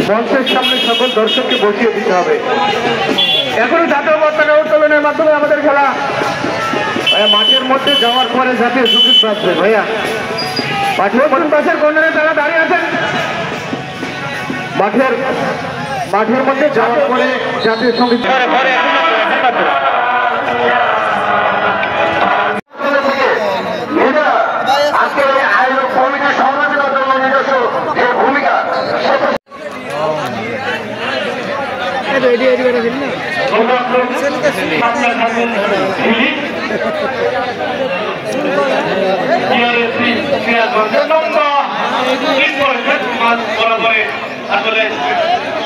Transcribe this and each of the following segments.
মঞ্চের সামনে সকল দর্শককে বসিয়ে দিতে হবে। এখনো জাতীয় পতাকা উত্তোলনের মাধ্যমে আমাদের খেলা মাঠের মধ্যে যাওয়ার পরে জাতীয় সঙ্গীত বাজবে। ভাইয়া মাঠের পাশের কর্নারে তারা দাঁড়িয়ে আছেন। মাঠের মধ্যে যাওয়ার পরে জাতীয় সঙ্গীত আসলে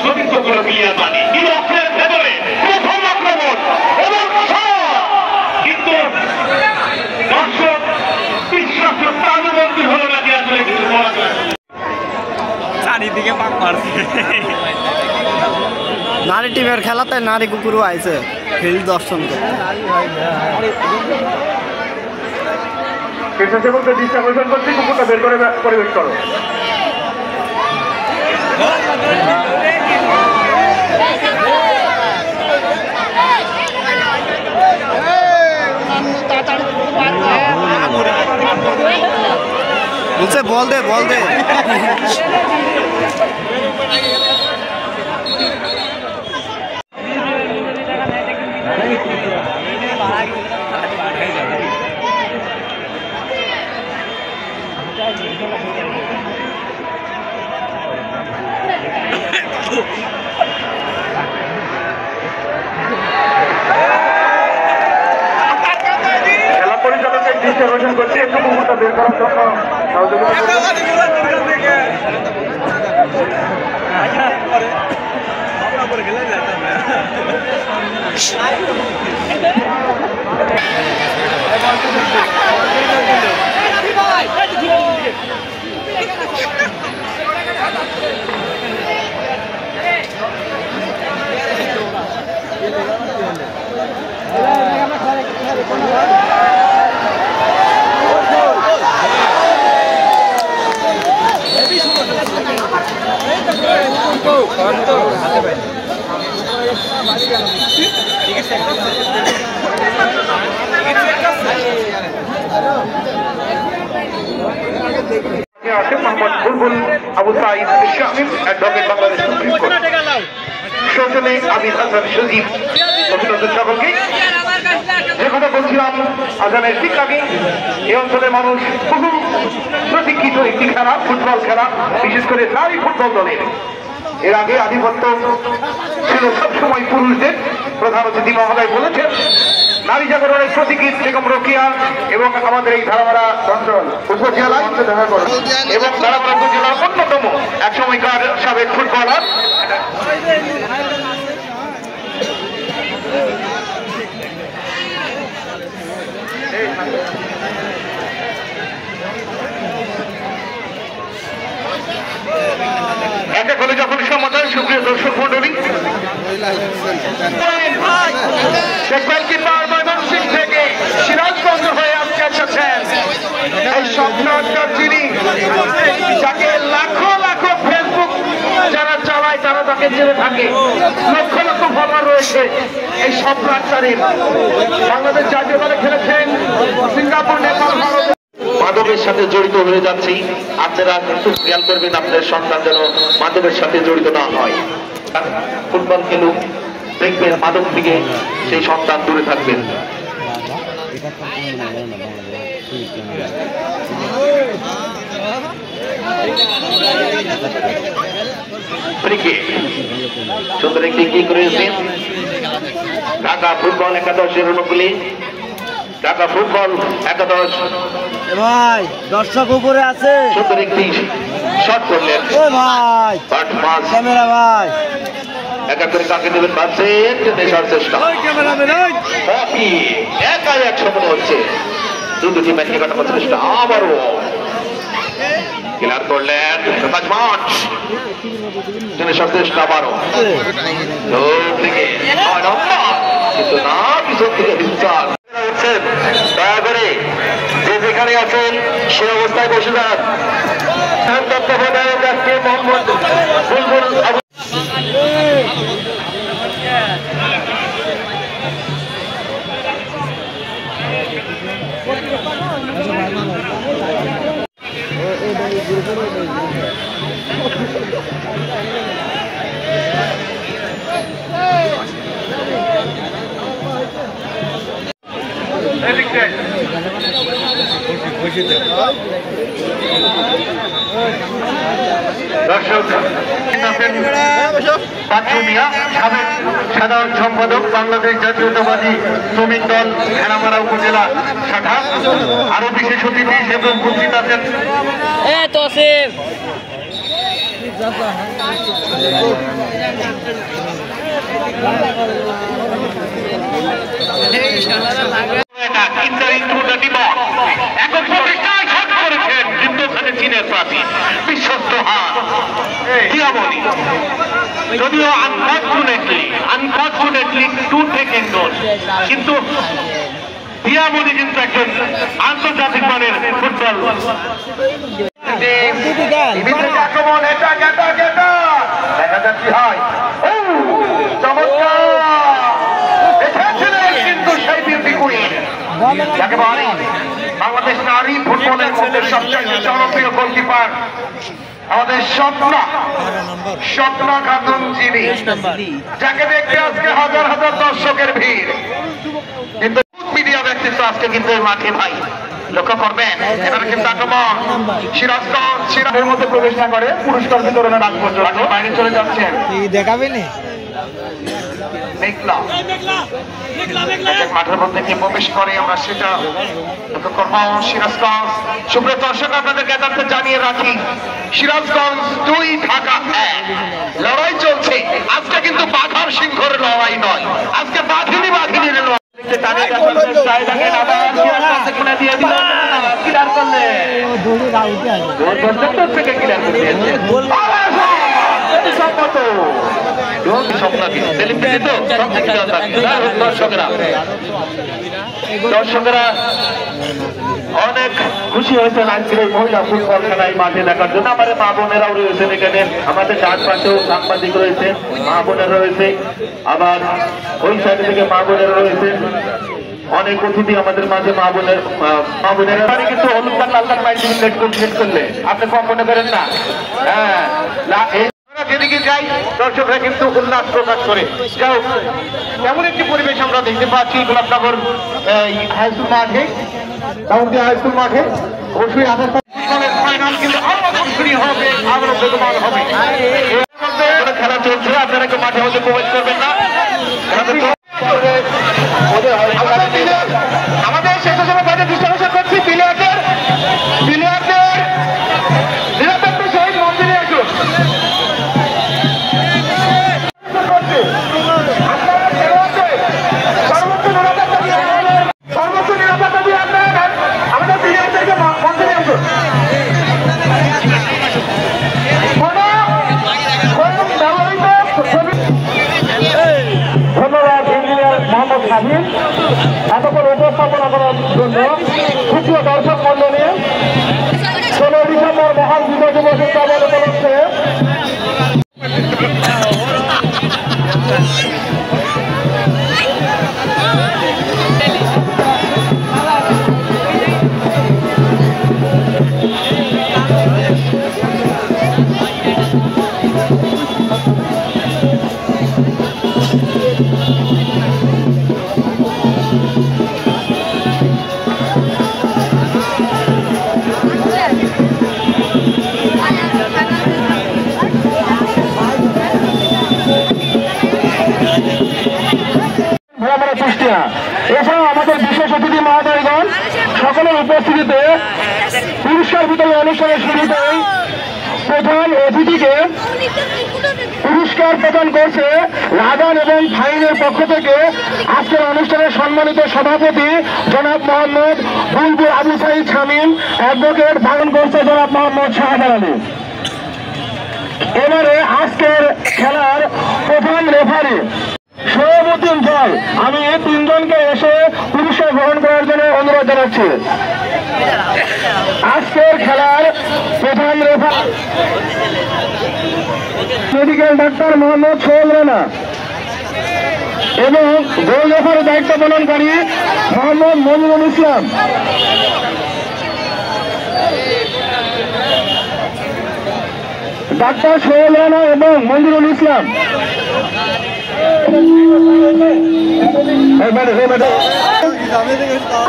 সতীর্থ করে মিলিয়ে পানি বিপক্ষের ভেতরে প্রথম আক্রমণ এবং কিন্তু দর্শক বিশ্বাস প্রাণবন্দী হলো নাকি আসলে কিছু বলা যায় চারিদিকে পাক মারছে। নারী টিমের খেলাতে নারী কুকুরও আইছে ফিল্ড দর্শন করতে। স্বেচ্ছাসেবকদের দৃষ্টি আকর্ষণ করছি, কুকুরটা বের করে পরিবেশ করো। বলছে বল দে বল দে। খেলা পরিচালকের দৃষ্টি আকর্ষণ করছি, একটু কুকুরটা বের করার জন্য Mohammad Bulbul Abu Sayeed Shamim advocate Bangladesh supreme court সৌজন্যে আবিদ হাসান সজীব অভিনন্দন সকলকে। যে কথা বলছিলাম আজানের ঠিক আগে এই অঞ্চলের মানুষ বহু প্রতীক্ষিত একটি খেলা ফুটবল খেলা, বিশেষ করে নারী ফুটবল দলের। এর আগে আধিপত্য ছিল সবসময় পুরুষদের। প্রধান অতিথি মহোদয় বলেছেন নারী জাগরণের প্রতীকী বেগম রোকেয়া এবং আমাদের এই ধারামারা অঞ্চল উপজেলা এবং ধারামারা উপজেলার অন্যতম এক সময়কার সাবেক ফুটবলার একটা করে যখন সমাধান সুপ্রিয় দর্শক মন্ডলী থেকে সিরাজগঞ্জ হয়ে আজকে এসেছেন এই স্বপ্নটা যিনি যাকে লাখো লাখো ফেসবুক যারা চালায় তারা তাকে জেনে থাকে, লক্ষ লক্ষ ফলোয়ার রয়েছে এই স্বপ্নাচারীর। বাংলাদেশ জাতীয় দলে খেলেছেন সিঙ্গাপুর, নেপাল, ভারত। মাদকের সাথে জড়িত হয়ে যাচ্ছি, আপনারা একটু খেয়াল করবেন আপনাদের সন্তান যেন মাদকের সাথে জড়িত না হয়। ফুটবল খেলুক, দেখবেন মাদক থেকে সেই সন্তান দূরে থাকবেন। সুন্দর একটি কি করেছেন ঢাকা ফুটবল একাদশের অনুকূলে। ঢাকা ফুটবল একাদশ ভাই দর্শক উপরে আছে, সুন্দর একটি শট করলেন ভাই ক্যামেরা ভাই একা করে কাকে দেবেন ভাবছেন, নেশার চেষ্টা একা একসাথে হচ্ছে দুটি ম্যাচে কাটানোর চেষ্টা। আবারও ক্লিয়ার করলেন নেশার চেষ্টা আবারও কিন্তু না পিছন থেকে হিংসার উঠছেন। দয়া করে যে যেখানে আছেন সে অবস্থায় বসে যান। মোহাম্মদ বুলবুল দর্শক পাঁচু মিয়া সাবেক সাধারণ সম্পাদক বাংলাদেশ জাতীয়তাবাদী শ্রমিক দল হেনামারা উপজেলা শাখা, আরো বিশেষ অতিথি হিসেবে উপস্থিত আছেন বিশ্বস্ত হাত যদিও আনফর্চুনেটলি টু টেকেন গোল, কিন্তু দিয়ামণি কিন্তু একজন আন্তর্জাতিক মানের ফুটবল। আক্রমণ এটা গেটা গেটা দেখা যাচ্ছে হয় চমৎকার কিন্তু সেই বিউটি কুইন যাকে বলে বাংলাদেশ নারী ফুটবলের মধ্যে সবচেয়ে জনপ্রিয় গোলকিপার আমাদের স্বপ্না খাতুন যিনি, যাকে দেখতে আজকে হাজার হাজার দর্শকের ভিড়, কিন্তু মিডিয়া ব্যক্তিত্ব আজকে কিন্তু এই মাঠে ভাই লক্ষ্য করবেন। এবার কিন্তু আক্রমণ সিরাজগঞ্জ সিরাজের মধ্যে প্রবেশ না করে পুরস্কার বিতরণের আগ পর্যন্ত বাইরে চলে যাচ্ছেন। দেখাবে না মাঠের মধ্যে কি প্রবেশ করে আমরা সেটা লক্ষ্য করবো। সিরাজগঞ্জ সুপ্রিয় দর্শক আপনাদের জ্ঞাতার্থে জানিয়ে রাখি, সিরাজগঞ্জ 2 ঢাকা 1 লড়াই চলছে। আজকে কিন্তু বাঘার সিংহর লড়াই নয়, আজকে বাঘিনীর লড়াই। দর্শকেরা অনেক খুশি হয়েছেন আজকের এই মহিলা ফুটবল খেলায় মাঠে দেখার জন্য। আমাদের মা বোনেরাও রয়েছেন এখানে, আমাদের চারপাশেও সাংবাদিক রয়েছে, মা বোনেরা রয়েছে, আবার ওই সাইড থেকে মা বোনেরা রয়েছেন, অনেক অতিথি আমাদের মাঝে মা বোনেরা কিন্তু হলুদ কার্ড লাল কার্ড পাইছেন লেট করলে আপনি কম মনে করেন না। হ্যাঁ যেদিকে যাই দর্শকরা কিন্তু উল্লাস প্রকাশ করে। যাও এমন একটি পরিবেশ আমরা দেখতে পাচ্ছি গোলাপনগর হাই স্কুল মাঠে, হাই স্কুল মাঠে অবশ্যই ফাইনাল কিন্তু আরো আকর্ষণীয় হবে, আরো বেগবান হবে। খেলা চলছে, আপনারা কেউ মাঠে মধ্যে প্রবেশ করবেন না। আমাদের শেষ সময় বাজে দৃষ্টি করছি প্লেয়ারদের নিরাপত্তার সহিত মন্দিরে আসুন। সর্বোচ্চ নিরাপত্তা দিয়ে আপনারা আমাদের প্লেয়ারদেরকে মন্দিরে আসুন। ধন্যবাদ ইঞ্জিনিয়ার মোহাম্মদ হাবিব এতক্ষণ উপস্থাপনা করার জন্য। খুশি দর্শক মন্ডলী, 16 ডিসেম্বর মহান বিজয় দিবস উদযাপন উপলক্ষে এছাড়াও আমাদের বিশেষ অতিথি মহোদয়গণ সকলের উপস্থিতিতে পুরস্কার বিতরণ অনুষ্ঠানের শুরুতেই প্রধান অতিথিকে পুরস্কার প্রদান করছে রাগান এবং ফাইনের পক্ষ থেকে আজকের অনুষ্ঠানের সম্মানিত সভাপতি জনাব মোহাম্মদ বুলবুল আবু সাইদ শামীম, অ্যাডভোকেট ভাঙন করছে জনাব মোহাম্মদ শাহজাহান আলী। এবারে আজকের খেলার প্রধান রেফারি সভাপতি জয়, আমি এই 3 জনকে এসে পুরস্কার গ্রহণ করার জন্য অনুরোধ জানাচ্ছি। আজকের খেলার প্রধান referee medical doctor Mohammad Sohel Rana এবং গোল রেফারের দায়িত্ব পালনকারী মোহাম্মদ মনিরুল ইসলাম। ডাক্তার সোহেল রানা এবং মনিরুল ইসলাম।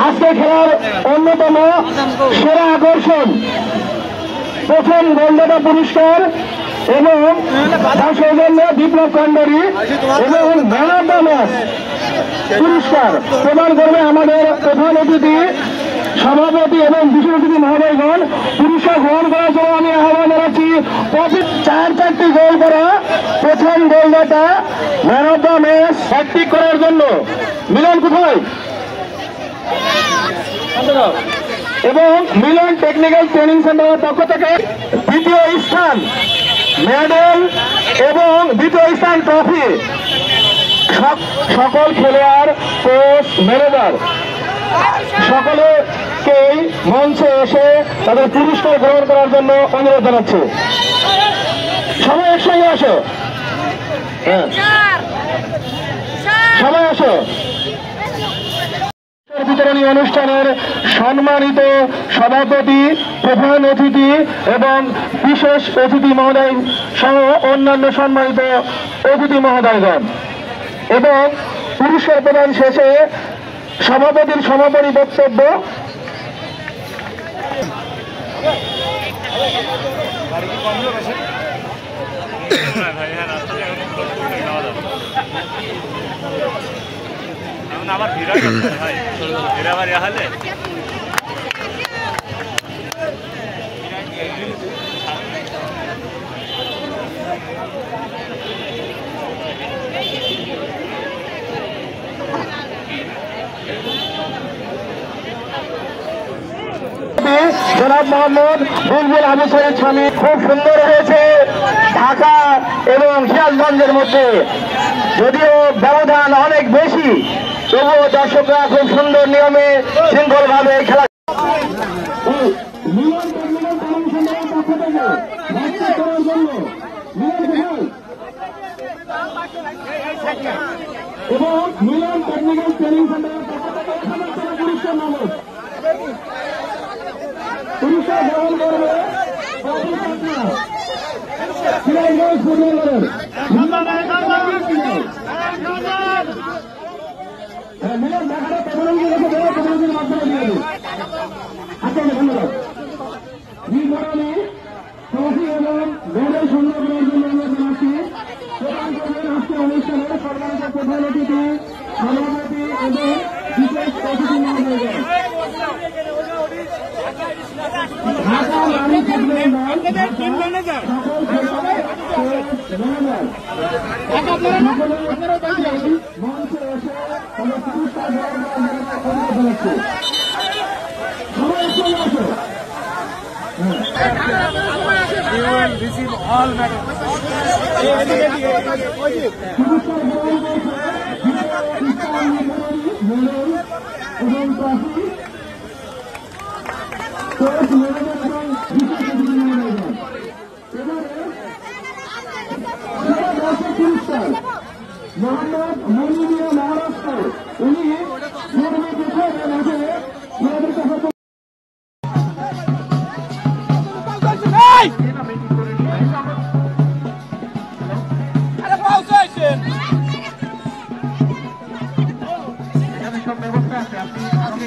আজকে খেলার অন্যতম সেরা আকর্ষণ প্রথম গোলদাতা পুরস্কার এবং তার সৌজন্য বিপ্লব কান্ডারি এবং ম্যান অফ দ্য ম্যাচ পুরস্কার প্রদান করবে আমাদের প্রধান অতিথি সভাপতি এবং বিশেষ অতিথি মহোদয়গণ। পুরস্কার গ্রহণ করার জন্য আমি আহ্বান জানাচ্ছি 4টি গোল করা প্রথম গোলদাতা man of the match hat trick করার জন্য মিলন কোথায় এবং মিলন টেকনিক্যাল ট্রেনিং সেন্টারের পক্ষ থেকে দ্বিতীয় স্থান মেডেল এবং দ্বিতীয় স্থান ট্রফি সকল খেলোয়াড় কোচ ম্যানেজার সকলেকেই মঞ্চে এসে তাদের পুরস্কার গ্রহণ করার জন্য অনুরোধ জানাচ্ছে। সবাই একসঙ্গে আসো, হ্যাঁ সবাই আসো। বিতরণী অনুষ্ঠানের সম্মানিত সভাপতি, প্রধান অতিথি এবং বিশেষ অতিথি মহোদয় সহ অন্যান্য সম্মানিত অতিথি মহোদয়গণ এবং পুরস্কার প্রদান শেষে সভাপতির সমাপনী বক্তব্য। আবার ভিড় ভাই ভিড় আবার হলে জনাব মোহাম্মদ বুলবুল আবু সাইদ স্বামী খুব সুন্দর হয়েছে ঢাকা এবং সিরাজগঞ্জের মধ্যে, যদিও ব্যবধান অনেক বেশি তবুও দর্শকরা খুব সুন্দর নিয়মে শৃঙ্খল ভাবে খেলা। এবং মিলন টেকনিক্যাল ট্রেনিং সেন্টারের পক্ষ থেকে পুরস্কার নামক পুরস্কার গ্রহণ করবে সিরাজগঞ্জ ফুটবলের মিলন ঢাকার প্রধানমন্ত্রী রেখে দেওয়া প্রধানমন্ত্রীর মাধ্যমে দিয়ে দেবে। আপনাকে ধন্যবাদ। বিবরণী ট্রফি এবং দলের সুন্দর করার জন্য আমরা জানাচ্ছি প্রদান করবেন আজকের অনুষ্ঠানের সম্মানিত প্রধান অতিথি, সভাপতি এবং বিশেষ অতিথি মহোদয়গণ। ঢাকা নারী ফুটবল দল সকল মঞ্চে এসে তাদের পুরস্কার গ্রহণ করার জন্য অনুরোধ জানাচ্ছি। সবাই একসঙ্গে আসো। You will receive all medals. Mohammad Monirul Maharashtra উনি সব ব্যবস্থা আছে, আপনি